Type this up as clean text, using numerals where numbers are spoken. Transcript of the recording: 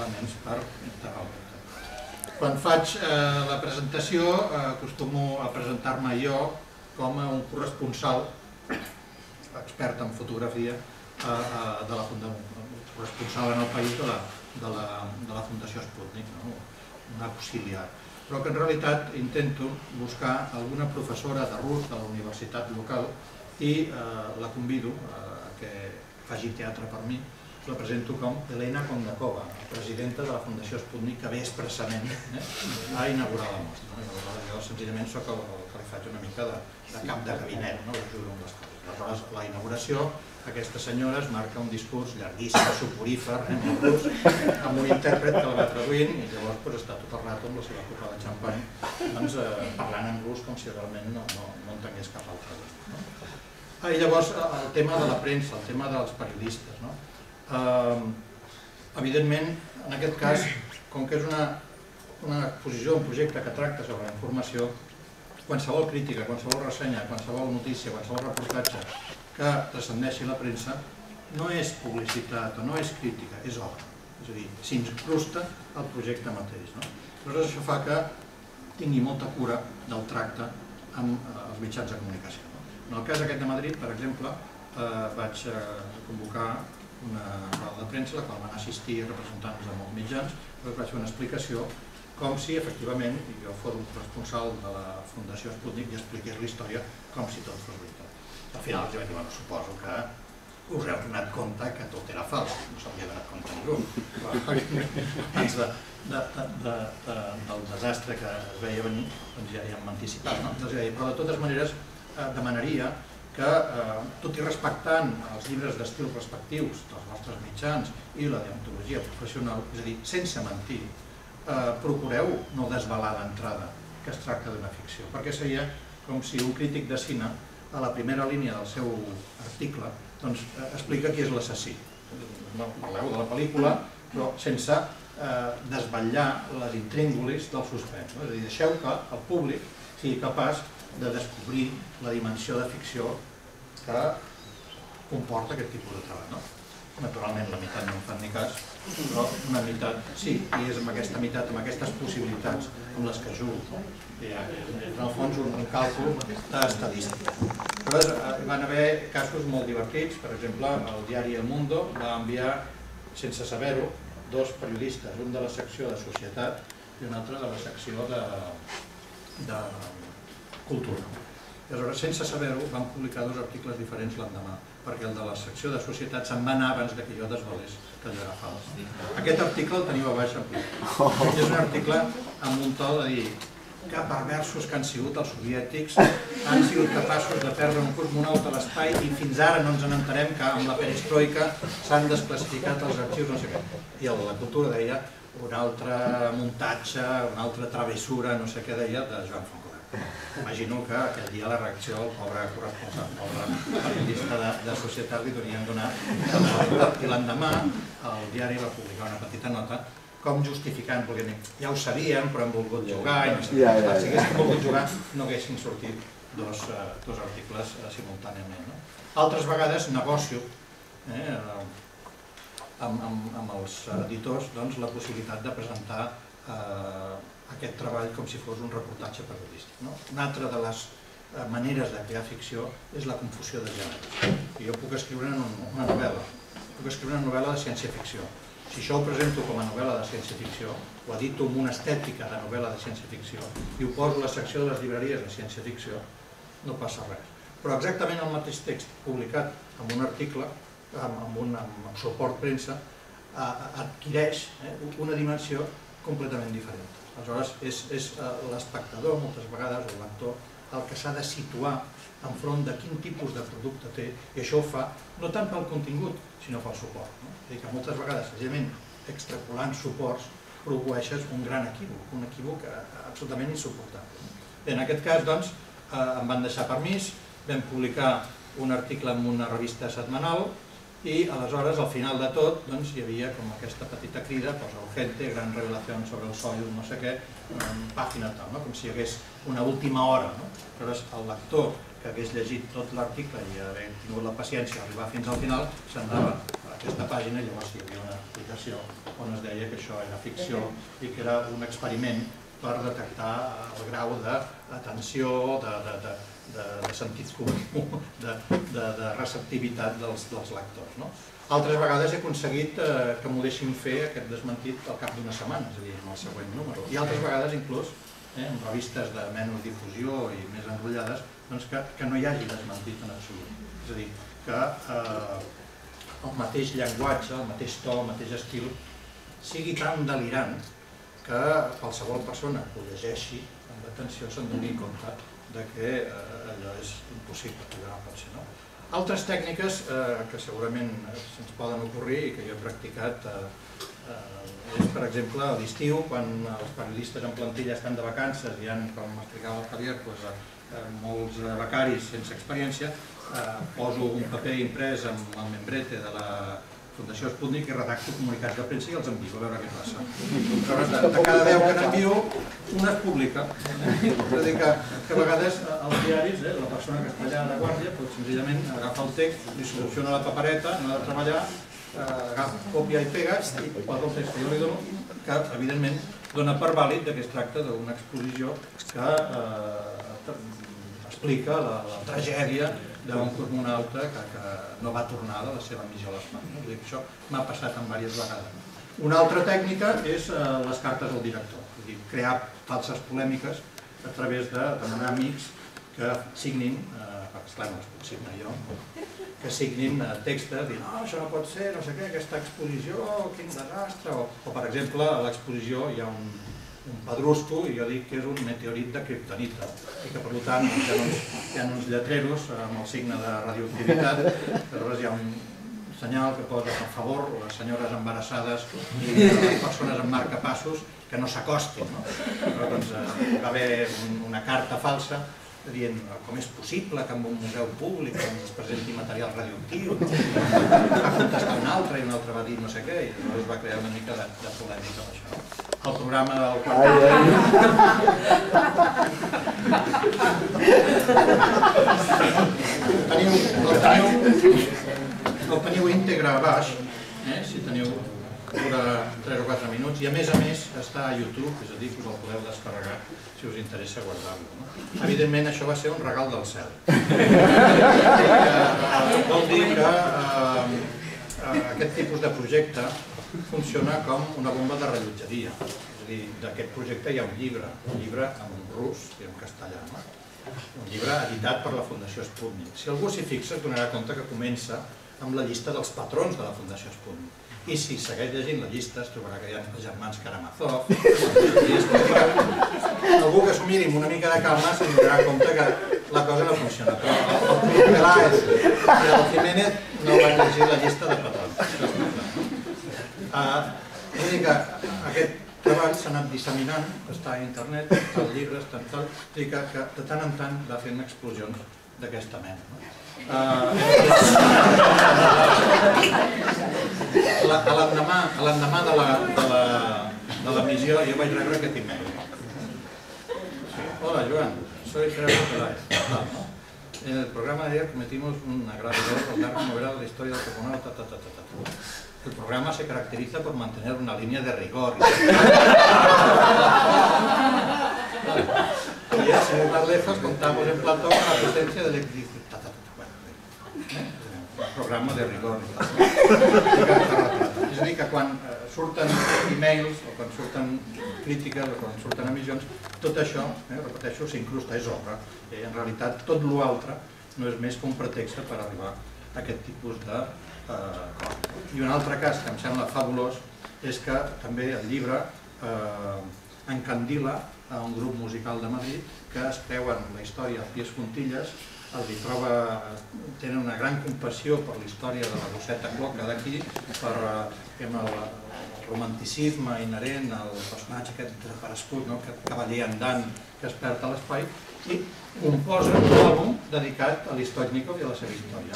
elements per integrar el repte. Quan faig la presentació acostumo a presentar-me jo com a un corresponsal expert en fotografia de la Fundació, corresponsal en el país de la Fundació Sputnik, un auxiliar. Però que en realitat intento buscar alguna professora de rus de la universitat local i la convido a que faci teatre per mi. La presento com Elena Kondakova, presidenta de la Fundació Sputnik, que ve expressament a inaugurar la mostra. Jo senzillament soc el que li faig una mica de cap de gabinet, ajudo amb les coses. Aleshores, a la inauguració, aquesta senyora es marca un discurs llarguíssim, soporífer, molt rus, amb un intèrpret que la va traduint i llavors està tot el rato amb la seva copa de xampany parlant en rus com si realment no entengués cap altre rus. I llavors el tema de la premsa, el tema dels periodistes. Evidentment, en aquest cas, com que és una exposició, un projecte que tracta sobre la informació, qualsevol crítica, qualsevol ressenya, qualsevol notícia, qualsevol reportatge que transcendeixi la premsa no és publicitat o no és crítica, és obra. És a dir, s'incrusta el projecte mateix. Aleshores, això fa que tingui molta cura del tracte amb els mitjans de comunicació. En el cas aquest de Madrid, per exemple, vaig convocar una roda de premsa a la qual van assistir representants de molts mitjans, vaig fer una explicació com si efectivament jo fos un responsable de la Fundació Sputnik i expliqués la història com si tot fos veritat. Al final els vaig dir, bueno, suposo que us heu donat compte que tot era fals, no s'hauria donat compte ningú. Abans del desastre que es veia venir, doncs ja hem anticipat. Però de totes maneres demanaria que, tot i respectant els llibres d'estil respectius dels vostres mitjans i la deontologia professional, és a dir, sense mentir, procureu no desvelar d'entrada que es tracta d'una ficció, perquè seria com si un crític de cine a la primera línia del seu article explica qui és l'assassí. Parleu de la pel·lícula, però sense desvetllar les intríngulis del suspens. És a dir, deixeu que el públic sigui capaç de descobrir la dimensió de ficció que comporta aquest tipus de treball. Naturalment, la meitat no en fan ni cas, però una meitat sí, i és amb aquesta meitat, amb aquestes possibilitats amb les que jugo. En el fons, un càlcul d'estadística. Però hi van haver casos molt divertits. Per exemple, el diari El Mundo va enviar, sense saber-ho, dos periodistes, un de la secció de Societat i un altre de la secció de Cultura. Aleshores, sense saber-ho, van publicar dos articles diferents l'endemà, perquè el de la secció de Societat se'n va anar abans que jo desvelés que allò era fals. Aquest article el teniu a baix en ple. És un article amb un to de dir que perversos que han sigut els soviètics, han sigut capaços de perdre un cosmonaut a l'espai i fins ara no ens n'entenem que amb la perestroika s'han desclassificat els arxius, no sé què. I la Cultura deia un altre muntatge, una altra travessura, no sé què deia, de Joan Foncolat. Imagino que aquell dia la reacció al pobre corresponsal, al pobre periodista de Societat li devien donar i l'endemà el diari va publicar una petita nota com justificant, perquè ja ho sabíem però hem volgut jugar i no sé què. Si haguéssim volgut jugar no haguessin sortit dos articles simultàniament. Altres vegades negocio amb els editors la possibilitat de presentar aquest treball com si fos un reportatge periodístic. Una altra de les maneres de crear ficció és la confusió de gèneres. Jo puc escriure una novel·la, puc escriure una novel·la de ciència-ficció. Si això ho presento com a novel·la de ciència-ficció, ho edito amb una estètica de novel·la de ciència-ficció i ho poso a la secció de les llibreries de ciència-ficció, no passa res. Però exactament el mateix text publicat en un article, amb suport premsa, adquireix una dimensió completament diferent. Aleshores, és l'espectador, moltes vegades, o el lector, el que s'ha de situar enfront de quin tipus de producte té, i això ho fa no tant pel contingut, sinó pel suport. És a dir, que moltes vegades, senzillament, extrapolant suports, produeixes un gran equívoc, un equívoc absolutament insuportable. En aquest cas, doncs, em van deixar permís, vam publicar un article en una revista setmanal, i aleshores, al final de tot, hi havia com aquesta petita crida, urgente, gran revelació sobre el Soyuz, no sé què, pàgina tal, com si hi hagués una última hora. Aleshores, el lector que hagués llegit tot l'article i haver tingut la paciència d'arribar fins al final, s'anava a aquesta pàgina i llavors hi havia una explicació on es deia que això era ficció i que era un experiment per detectar el grau d'atenció, de sentit comú, de receptivitat dels lectors. Altres vegades he aconseguit que m'ho deixin fer aquest desmentit al cap d'una setmana, és a dir, en el següent número. I altres vegades, inclús, en revistes de menys difusió i més enrotllades, que no hi hagi desmentit en absolut. És a dir, que el mateix llenguatge, el mateix to, el mateix estil, sigui tan delirant que qualsevol persona que ho llegeixi amb atenció se'n doni compte que allò és impossible, que allò no pot ser. Altres tècniques que segurament se'ns poden ocorrir i que jo he practicat és, per exemple, a l'estiu, quan els periodistes en plantilla estan de vacances i hi ha, com m'explicava el Javier, molts becaris sense experiència, poso un paper imprès amb el membrete de la Fundació Sputnik i redacto comunicats de premsa i els envio, a veure què passa. De cada 10 que n'envio, una es publica. És a dir, que a vegades als diaris, la persona que està allà de guàrdia, senzillament agafa el text, li soluciona la papereta, no ha de treballar, agafa, copia i pega i posa el text que jo li dono, que evidentment dona per vàlid que es tracta d'una exposició que explica la tragèdia d'un cosmonauta que no va tornar de la seva missió a l'espai. Això m'ha passat en diverses vegades. Una altra tècnica és les cartes al director, és a dir, crear falses polèmiques a través de demanar amics que signin, perquè esclar no es pot signar jo, que signin textos dient no, això no pot ser, no sé què, aquesta exposició, quin desastre, o per exemple a l'exposició hi ha un pedrusco i jo dic que és un meteorit de kriptonita i que per tant hi ha uns lletreros amb el signe de radioactivitat, aleshores hi ha un senyal que posa a favor les senyores embarassades i les persones amb marcapassos que no s'acostin. Doncs va haver una carta falsa dient com és possible que en un museu públic es presenti material radioactiu. Va contestar un altre i un altre va dir no sé què i llavors va crear una mica de polèmica amb això. El programa del el teniu íntegre a baix, si teniu dura 3 o 4 minuts i a més està a YouTube, és a dir, que us el podeu descarregar si us interessa guardar-lo. Evidentment això va ser un regal del cel. Vol dir que aquest tipus de projecte funciona com una bomba de rellotgeria. És a dir, d'aquest projecte hi ha un llibre en rus i en castellà. Un llibre editat per la Fundació Sputnik. Si algú s'hi fixa es donarà compte que comença amb la llista dels patrons de la Fundació Sputnik. I si segueix llegint la llista es trobarà que hi ha els germans Karamazov i algú que s'ho miri amb una mica de calma se'n donarà compte que la cosa no funciona. Però el Peláez i el Jiménez no van llegir la llista de patrons. És a dir que aquest treball s'ha anat disseminant, està a internet, està al llibre, està en tal, és a dir que de tant en tant va fent explosions d'aquesta mena. L'endemà de la missió jo vaig rebre aquest e-mail. Hola Joan, soy Gerardo Peláez. En el programa de ayer cometimos una grave error al dar como verás la historia del cosmonauta. El programa se caracteriza por mantener una línea de rigor. Y sin ir más lejos contamos en Platón con la presencia de electricidad. Programa de rigor. És a dir, que quan surten e-mails o quan surten crítiques o quan surten emissions, tot això, repeteixo, s'incrusta, és obra. En realitat, tot l'altre no és més que un pretext per arribar a aquest tipus de cosa. I un altre cas que em sembla fabulós és que també el llibre encandila a un grup musical de Madrid que es creuen la història a pies juntilles, tenen una gran compassió per la història de la Roseta Cloca d'aquí, per el romanticisme inherent al personatge aquest desaparegut, aquest cavaller andant que es perd a l'espai, i composen un àlbum dedicat a l'Stoichnikov i a la seva història.